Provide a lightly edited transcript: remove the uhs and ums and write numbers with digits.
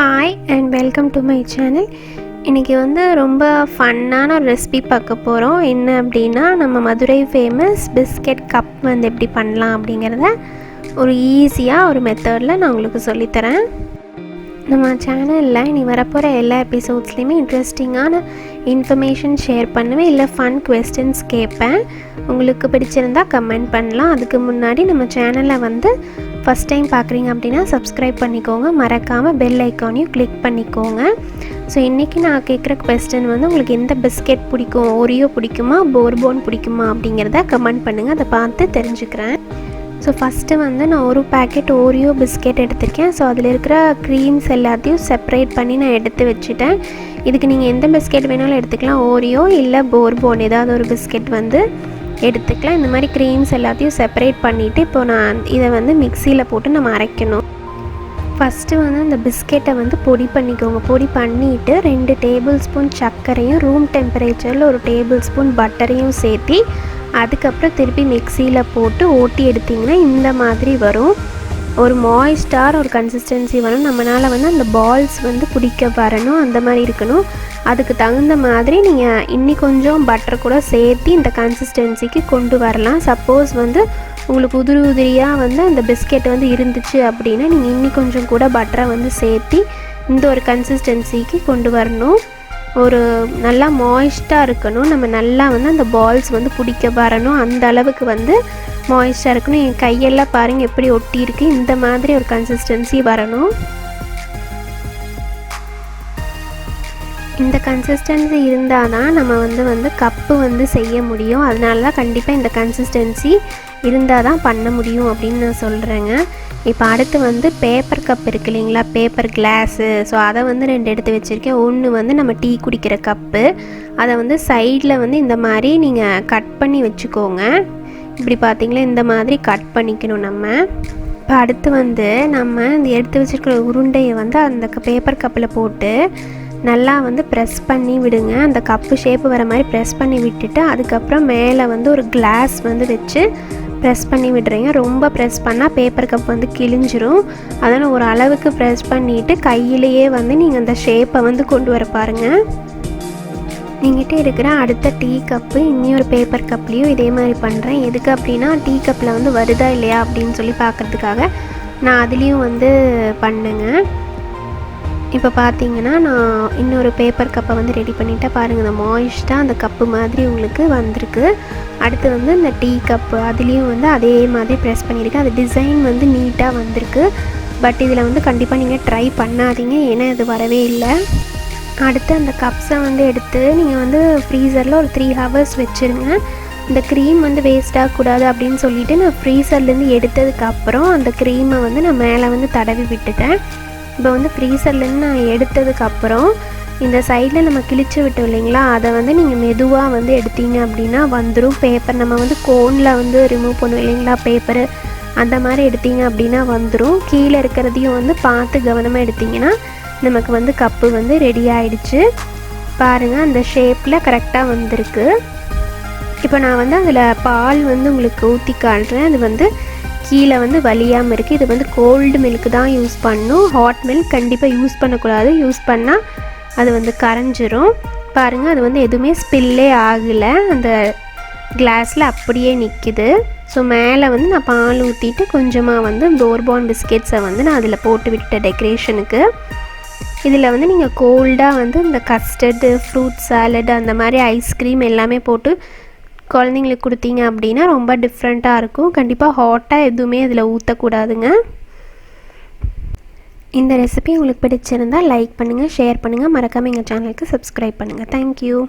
Hi and welcome to my channel. இன்றைக்கி ரொம்ப ஃபன்னான ஒரு ரெசிபி பார்க்க போகிறோம். என்ன அப்படின்னா, நம்ம மதுரை ஃபேமஸ் பிஸ்கெட் கப் எப்படி பண்ணலாம் அப்படிங்கிறத ஒரு ஈஸியாக ஒரு மெத்தடில் நான் உங்களுக்கு சொல்லித்தரேன். நம்ம சேனலில் இனி வரப்போகிற எல்லா எபிசோட்ஸ்லேயுமே இன்ட்ரெஸ்டிங்கான இன்ஃபர்மேஷன் ஷேர் பண்ணுவேன், இல்லை ஃபன் குவெஸ்டின்ஸ் கேட்பேன். உங்களுக்கு பிடிச்சிருந்தால் கமெண்ட் பண்ணலாம். அதுக்கு முன்னாடி நம்ம சேனலை ஃபஸ்ட் டைம் பார்க்குறீங்க அப்படின்னா சப்ஸ்கிரைப் பண்ணிக்கோங்க, மறக்காமல் பெல் ஐக்கானையும் கிளிக் பண்ணிக்கோங்க. ஸோ இன்றைக்கி நான் கேட்குற குவெஸ்டன் உங்களுக்கு எந்த பிஸ்கெட் பிடிக்கும், ஓரியோ பிடிக்குமா, போர்போன் பிடிக்குமா அப்படிங்கிறத கமெண்ட் பண்ணுங்கள், அதை பார்த்து தெரிஞ்சுக்கிறேன். ஸோ ஃபஸ்ட்டு நான் ஒரு பேக்கெட் ஓரியோ பிஸ்கெட் எடுத்திருக்கேன். ஸோ அதில் இருக்கிற க்ரீம்ஸ் எல்லாத்தையும் செப்பரேட் பண்ணி நான் எடுத்து வச்சுட்டேன். இதுக்கு நீங்கள் எந்த பிஸ்கெட் வேணாலும் எடுத்துக்கலாம், ஓரியோ இல்லை போர்போன் ஏதாவது ஒரு பிஸ்கெட் எடுத்துக்கலாம். இந்த மாதிரி க்ரீம்ஸ் எல்லாத்தையும் செப்பரேட் பண்ணிவிட்டு இப்போ நான் இதை மிக்சியில் போட்டு நம்ம அரைக்கணும். ஃபஸ்ட்டு இந்த பிஸ்கெட்டை பொடி பண்ணிக்கோங்க. பொடி பண்ணிவிட்டு 2 டேபிள் ஸ்பூன் சர்க்கரையும் ரூம் டெம்பரேச்சரில் 1 டேபிள் ஸ்பூன் பட்டரையும் சேர்த்தி அதுக்கப்புறம் திருப்பி மிக்சியில் போட்டு ஓட்டி எடுத்திங்கன்னா இந்த மாதிரி வரும். ஒரு மாய்ஸ்டார் ஒரு கன்சிஸ்டன்சி வரும். நம்மளால் அந்த பால்ஸ் பிடிக்க வரணும், அந்த மாதிரி இருக்கணும். அதுக்கு தகுந்த மாதிரி நீங்கள் இன்னி கொஞ்சம் பட்டர் கூட சேர்த்து இந்த கன்சிஸ்டன்சிக்கு கொண்டு வரலாம். சப்போஸ் உங்களுக்கு உதிரியாக அந்த பிஸ்கெட் இருந்துச்சு அப்படின்னா நீங்கள் இன்னி கொஞ்சம் கூட பட்டரை சேர்த்து இந்த ஒரு கன்சிஸ்டன்சிக்கு கொண்டு வரணும். ஒரு நல்லா மாய்ஸ்டாக இருக்கணும். நம்ம நல்லா அந்த பால்ஸ் பிடிக்க வரணும், அந்த அளவுக்கு மாய்ஸ்டாக இருக்கணும். என் கையெல்லாம் பாருங்கள் எப்படி ஒட்டி இருக்குது, இந்த மாதிரி ஒரு கன்சிஸ்டன்சி வரணும். இந்த கன்சிஸ்டன்சி இருந்தால் தான் நம்ம கப்பு செய்ய முடியும். அதனால தான் கண்டிப்பாக இந்த கன்சிஸ்டன்சி இருந்தால் தான் பண்ண முடியும் அப்படின்னு நான் சொல்கிறேங்க. இப்போ அடுத்து பேப்பர் கப் இருக்குது இல்லைங்களா, பேப்பர் கிளாஸு. ஸோ அதை 2 எடுத்து வச்சுருக்கேன். ஒன்று நம்ம டீ குடிக்கிற கப்பு, அதை சைடில் இந்த மாதிரி நீங்கள் கட் பண்ணி வச்சுக்கோங்க. இப்படி பார்த்தீங்களா, இந்த மாதிரி கட் பண்ணிக்கணும் நம்ம. இப்போ அடுத்து நம்ம இந்த எடுத்து வச்சுருக்கிற உருண்டையை அந்த பேப்பர் கப்பில் போட்டு நல்லா ப்ரெஸ் பண்ணி விடுங்க. அந்த கப்பு ஷேப்பு வர மாதிரி ப்ரெஸ் பண்ணி விட்டுட்டு அதுக்கப்புறம் மேலே ஒரு கிளாஸ் வச்சு ப்ரெஸ் பண்ணி விடுறீங்க. ரொம்ப ப்ரெஸ் பண்ணால் பேப்பர் கப் கிழிஞ்சிரும். அதனால் ஒரு அளவுக்கு ப்ரெஸ் பண்ணிவிட்டு கையிலேயே நீங்கள் அந்த ஷேப்பை கொண்டு வர பாருங்கள். என்கிட்ட இருக்கிற அடுத்த டீ கப்பு இன்னொரு பேப்பர் கப்லேயும் இதே மாதிரி பண்ணுறேன். எதுக்கு அப்படின்னா, டீ கப்பில் வருதா இல்லையா அப்படின்னு சொல்லி பார்க்குறதுக்காக நான் அதுலேயும் பண்ணுங்க. இப்போ பார்த்தீங்கன்னா நான் இன்னொரு பேப்பர் கப்பை ரெடி பண்ணிவிட்டேன். பாருங்கள், இந்த மாய்ஸ்டாக அந்த கப்பு மாதிரி உங்களுக்கு வந்திருக்கு. அடுத்து இந்த டீ கப்பு அதுலேயும் அதே மாதிரி ப்ரெஸ் பண்ணியிருக்கேன். அது டிசைன் நீட்டாக வந்திருக்கு. பட் இதில் கண்டிப்பாக நீங்கள் ட்ரை பண்ணாதீங்க, ஏன்னா இது வரவே இல்லை. அடுத்து அந்த கப்ஸை எடுத்து நீங்கள் ஃப்ரீசரில் ஒரு 3 ஹவர்ஸ் வச்சுருங்க. இந்த க்ரீம் வேஸ்ட் ஆகக்கூடாது அப்படின்னு சொல்லிவிட்டு நான் ஃப்ரீசர்லேருந்து எடுத்ததுக்கப்புறம் அந்த க்ரீமை நான் மேலே தடவி விட்டுட்டேன். இப்போ ஃப்ரீசர்லேருந்து நான் எடுத்ததுக்கப்புறம் இந்த சைடில் நம்ம கிழிச்சு விட்டோம் இல்லைங்களா, அதை நீங்கள் மெதுவாக எடுத்தீங்க அப்படின்னா வந்துடும். பேப்பர் நம்ம கோனில் ரிமூவ் பண்ணுவோம் இல்லைங்களா பேப்பரு, அந்த மாதிரி எடுத்தீங்க அப்படின்னா வந்துடும். கீழே இருக்கிறதையும் பார்த்து கவனமாக எடுத்திங்கன்னா நமக்கு கப்பு ரெடி ஆகிடுச்சு. பாருங்கள், அந்த ஷேப்பில் கரெக்டாக வந்திருக்கு. இப்போ நான் அதில் பால் உங்களுக்கு ஊற்றி காட்டுறேன். அது கீழே வலியாமல் இருக்குது. இது கோல்டு மில்க் தான் யூஸ் பண்ணணும். ஹாட் மில்க் கண்டிப்பாக யூஸ் பண்ணக்கூடாது. யூஸ் பண்ணால் அது கரைஞ்சிரும். பாருங்கள், அது எதுவுமே ஸ்பில்லே ஆகலை, அந்த கிளாஸில் அப்படியே நிற்கிது. ஸோ மேலே நான் பால் ஊற்றிட்டு கொஞ்சமாக போர்பான் பிஸ்கெட்ஸை நான் அதில் போட்டு விட்டுட்டேன் டெக்கரேஷனுக்கு. இதில் நீங்கள் கோல்டாக இந்த கஸ்டர்டு, ஃப்ரூட் சாலட், அந்த மாதிரி ஐஸ்கிரீம் எல்லாமே போட்டு குழந்தைங்களுக்கு கொடுத்தீங்க அப்படின்னா ரொம்ப டிஃப்ரெண்ட்டாக இருக்கும். கண்டிப்பாக ஹாட்டாக எதுவுமே இதில் ஊற்றக்கூடாதுங்க. இந்த ரெசிபி உங்களுக்கு பிடிச்சிருந்தால் லைக் பண்ணுங்கள், ஷேர் பண்ணுங்கள், மறக்காமல் எங்கள் சேனலுக்கு சப்ஸ்கிரைப் பண்ணுங்கள். தேங்க்யூ.